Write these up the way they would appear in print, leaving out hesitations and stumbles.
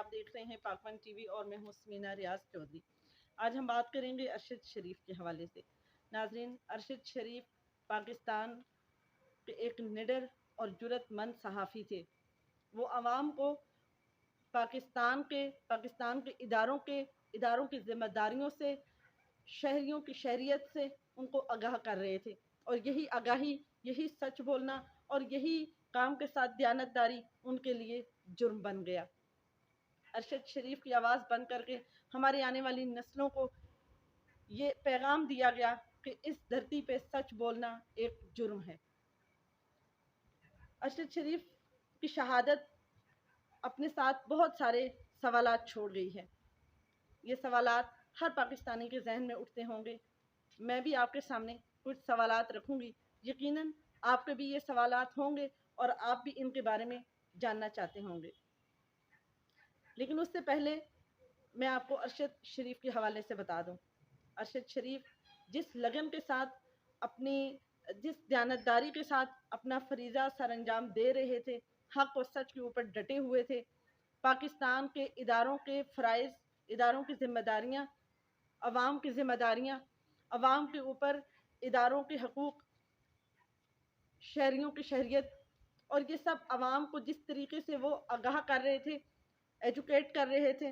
آپ دیکھ رہے ہیں پاکون ٹی وی اور میں ہوں سمینا ریاض چودھری۔ آج ہم بات کریں گے ارشد شریف کے حوالے سے۔ ناظرین، ارشد شریف پاکستان کے ایک نڈر اور جرأت مند صحافی تھے۔ وہ عوام کو پاکستان کے اداروں کی ذمہ داریوں سے، شہریوں کی شہریت سے ان کو آگاہ کر رہے تھے، اور یہی آگاہی، یہی سچ بولنا اور یہی کام کے ساتھ دیانتداری ان کے لیے جرم بن گیا۔ ارشد شریف کی آواز بن کر کے ہمارے آنے والی نسلوں کو یہ پیغام دیا گیا کہ اس دھرتی پہ سچ بولنا ایک جرم ہے۔ ارشد شریف کی شہادت اپنے ساتھ بہت سارے سوالات چھوڑ گئی ہے۔ یہ سوالات ہر پاکستانی کے ذہن میں اٹھتے ہوں گے۔ میں بھی آپ کے سامنے کچھ سوالات رکھوں گی۔ یقیناً آپ کے بھی یہ سوالات ہوں گے اور آپ بھی ان کے بارے میں جاننا چاہتے ہوں گے۔ لیکن اس سے پہلے میں آپ کو ارشد شریف کے حوالے سے بتا دوں۔ ارشد شریف جس لگن کے ساتھ، جس دیانتداری کے ساتھ اپنا فریضہ سر انجام دے رہے تھے، حق اور سچ کے اوپر ڈٹے ہوئے تھے، پاکستان کے اداروں کے فرائض، اداروں کی ذمہ داریاں، عوام کی ذمہ داریاں، عوام کے اوپر اداروں کے حقوق، شہریوں کی شہریت، اور یہ سب عوام کو جس طریقے سے وہ آگاہ کر رہے تھے، ایجوکیٹ کر رہے تھے،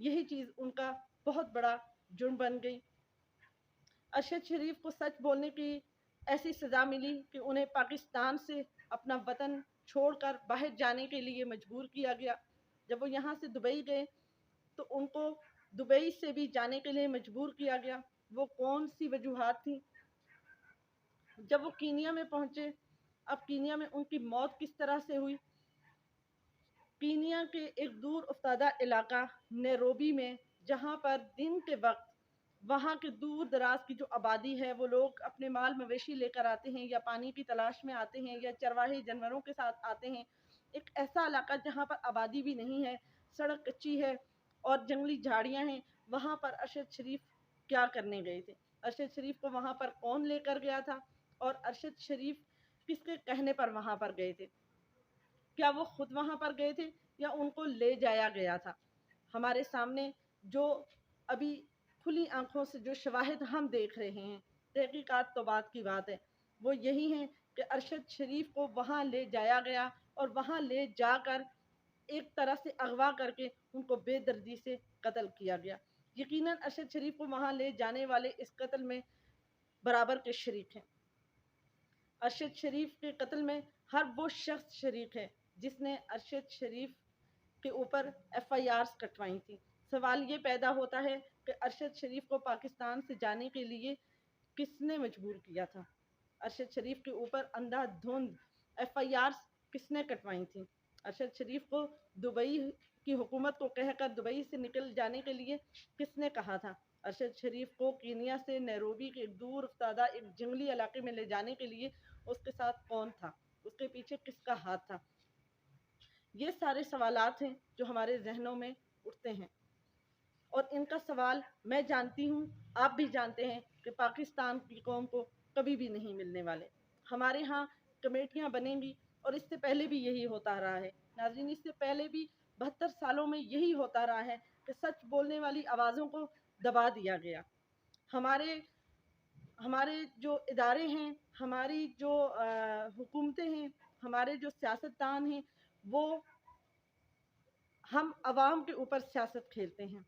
یہی چیز ان کا بہت بڑا جرم بن گئی۔ ارشد شریف کو سچ بولنے کی ایسی سزا ملی کہ انہیں پاکستان سے اپنا وطن چھوڑ کر باہر جانے کے لیے مجبور کیا گیا۔ جب وہ یہاں سے دبئی گئے تو ان کو دبئی سے بھی جانے کے لیے مجبور کیا گیا۔ وہ کون سی وجوہات تھیں؟ جب وہ کینیا میں پہنچے، اب کینیا میں ان کی موت کس طرح سے ہوئی؟ کینیا کے ایک دور افتادہ علاقہ نیروبی میں، جہاں پر دن کے وقت وہاں کے دور دراز کی جو آبادی ہے، وہ لوگ اپنے مال مویشی لے کر آتے ہیں، یا پانی کی تلاش میں آتے ہیں، یا چرواہے جانوروں کے ساتھ آتے ہیں۔ ایک ایسا علاقہ جہاں پر آبادی بھی نہیں ہے، سڑک کچی ہے اور جنگلی جھاڑیاں ہیں، وہاں پر ارشد شریف کیا کرنے گئے تھے؟ ارشد شریف کو وہاں پر کون لے کر گیا تھا؟ اور ارشد شریف کس کے کہنے پر وہاں پر گئے تھے؟ کیا وہ خود وہاں پر گئے تھے یا ان کو لے جایا گیا تھا؟ ہمارے سامنے جو ابھی کھلی آنکھوں سے جو شواہد ہم دیکھ رہے ہیں، تحقیقات تو بات کی بات ہے، وہ یہی ہیں کہ ارشد شریف کو وہاں لے جایا گیا اور وہاں لے جا کر ایک طرح سے اغوا کر کے ان کو بے دردی سے قتل کیا گیا۔ یقیناً ارشد شریف کو وہاں لے جانے والے اس قتل میں برابر کے شریک ہیں۔ ارشد شریف کے قتل میں ہر وہ شخص شریک ہے جس نے ارشد شریف کے اوپر FIRs کٹوائی تھی۔ سوال یہ پیدا ہوتا ہے کہ ارشد شریف کو پاکستان سے جانے کے لیے کس نے مجبور کیا تھا؟ ارشد شریف کے اوپر اندھا دھند FIRs کس نے کٹوائی تھیں؟ ارشد شریف کو دبئی کی حکومت کو کہہ کر دبئی سے نکل جانے کے لیے کس نے کہا تھا؟ ارشد شریف کو کینیا سے نیروبی کے ایک دور افتادہ ایک جنگلی علاقے میں لے جانے کے لیے اس کے ساتھ کون تھا؟ اس کے پیچھے کس کا ہاتھ تھا؟ یہ سارے سوالات ہیں جو ہمارے ذہنوں میں اٹھتے ہیں، اور ان کا سوال میں جانتی ہوں، آپ بھی جانتے ہیں کہ پاکستان کی قوم کو کبھی بھی نہیں ملنے والے۔ ہمارے ہاں کمیٹیاں بنیں گی، اور اس سے پہلے بھی یہی ہوتا رہا ہے۔ ناظرین، اس سے پہلے بھی 72 سالوں میں یہی ہوتا رہا ہے کہ سچ بولنے والی آوازوں کو دبا دیا گیا۔ ہمارے جو ادارے ہیں، ہماری جو حکومتیں ہیں، ہمارے جو سیاستدان ہیں، وہ ہم عوام کے اوپر سیاست کھیلتے ہیں،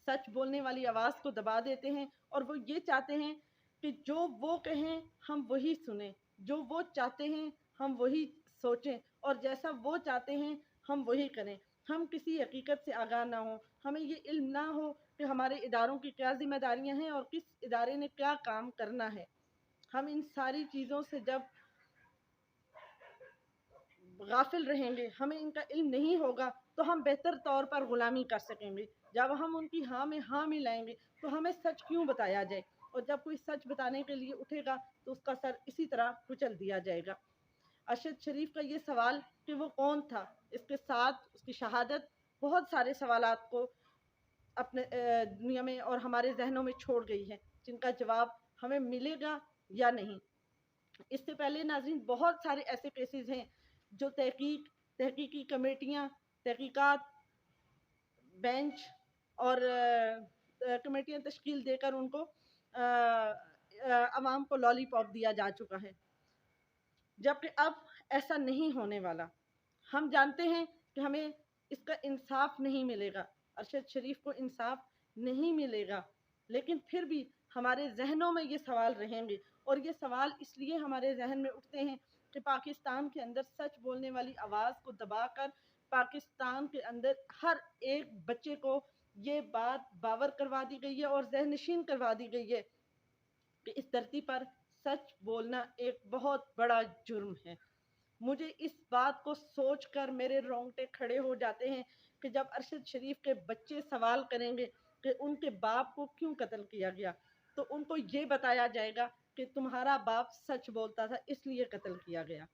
سچ بولنے والی آواز کو دبا دیتے ہیں، اور وہ یہ چاہتے ہیں کہ جو وہ کہیں ہم وہی سنیں، جو وہ چاہتے ہیں ہم وہی سوچیں، اور جیسا وہ چاہتے ہیں ہم وہی کریں۔ ہم کسی حقیقت سے آگاہ نہ ہوں، ہمیں یہ علم نہ ہو کہ ہمارے اداروں کی کیا ذمہ داریاں ہیں اور کس ادارے نے کیا کام کرنا ہے۔ ہم ان ساری چیزوں سے جب غافل رہیں گے، ہمیں ان کا علم نہیں ہوگا، تو ہم بہتر طور پر غلامی کر سکیں گے۔ جب ہم ان کی ہاں میں ہاں ملائیں گے تو ہمیں سچ کیوں بتایا جائے، اور جب کوئی سچ بتانے کے لیے اٹھے گا تو اس کا سر اسی طرح کچل دیا جائے گا۔ ارشد شریف کا یہ سوال کہ وہ کون تھا، اس کے ساتھ اس کی شہادت بہت سارے سوالات کو اپنے دنیا میں اور ہمارے ذہنوں میں چھوڑ گئی ہے، جن کا جواب ہمیں ملے گا یا نہیں۔ اس سے پہلے ناظرین، بہت سارے ایسے کیسز ہیں جو تحقیقی کمیٹیاں، تحقیقات بینچ اور کمیٹیاں تشکیل دے کر ان کو عوام کو لالی پاپ دیا جا چکا ہے، جبکہ اب ایسا نہیں ہونے والا۔ ہم جانتے ہیں کہ ہمیں اس کا انصاف نہیں ملے گا، ارشد شریف کو انصاف نہیں ملے گا، لیکن پھر بھی ہمارے ذہنوں میں یہ سوال رہیں گے، اور یہ سوال اس لیے ہمارے ذہن میں اٹھتے ہیں کہ پاکستان کے اندر سچ بولنے والی آواز کو دبا کر پاکستان کے اندر ہر ایک بچے کو یہ بات باور کروا دی گئی ہے اور ذہن نشین کروا دی گئی ہے کہ اس دھرتی پر سچ بولنا ایک بہت بڑا جرم ہے۔ مجھے اس بات کو سوچ کر میرے رونگٹے کھڑے ہو جاتے ہیں کہ جب ارشد شریف کے بچے سوال کریں گے کہ ان کے باپ کو کیوں قتل کیا گیا، تو ان کو یہ بتایا جائے گا کہ تمہارا باپ سچ بولتا تھا اس لیے قتل کیا گیا۔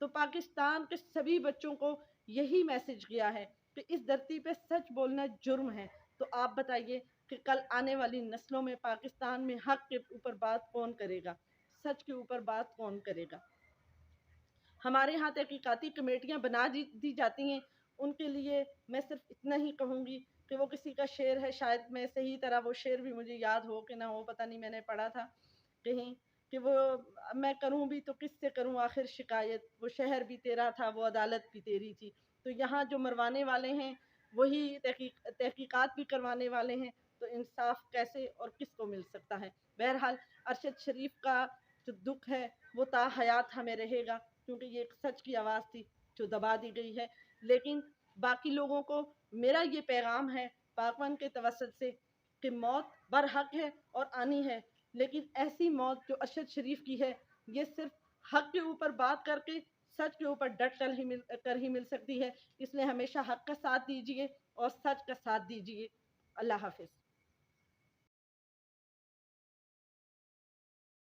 تو پاکستان کے سبھی بچوں کو یہی میسج گیا ہے کہ اس دھرتی پہ سچ بولنا جرم ہے۔ تو آپ بتائیے کہ کل آنے والی نسلوں میں پاکستان میں حق کے اوپر بات کون کرے گا، سچ کے اوپر بات کون کرے گا؟ ہمارے ہاں تحقیقاتی کمیٹیاں بنا دی جاتی ہیں، ان کے لیے میں صرف اتنا ہی کہوں گی کہ وہ کسی کا شعر ہے، شاید میں صحیح طرح وہ شعر بھی مجھے یاد ہو کہ نہ ہو، پتہ نہیں، میں نے پڑھا تھا کہیں کہ وہ میں کروں بھی تو کس سے کروں آخر شکایت، وہ شہر بھی تیرا تھا، وہ عدالت بھی تیری تھی۔ تو یہاں جو مروانے والے ہیں وہی تحقیقات بھی کروانے والے ہیں، تو انصاف کیسے اور کس کو مل سکتا ہے؟ بہرحال ارشد شریف کا جو دکھ ہے وہ تا حیات ہمیں رہے گا، کیونکہ یہ ایک سچ کی آواز تھی جو دبا دی گئی ہے۔ لیکن باقی لوگوں کو میرا یہ پیغام ہے پاکون کے توسط سے کہ موت برحق ہے اور آنی ہے، لیکن ایسی موت جو ارشد شریف کی ہے یہ صرف حق کے اوپر بات کر کے، سچ کے اوپر ڈٹ کر ہی مل سکتی ہے۔ اس لیے ہمیشہ حق کا ساتھ دیجیے اور سچ کا ساتھ دیجیے۔ اللہ حافظ۔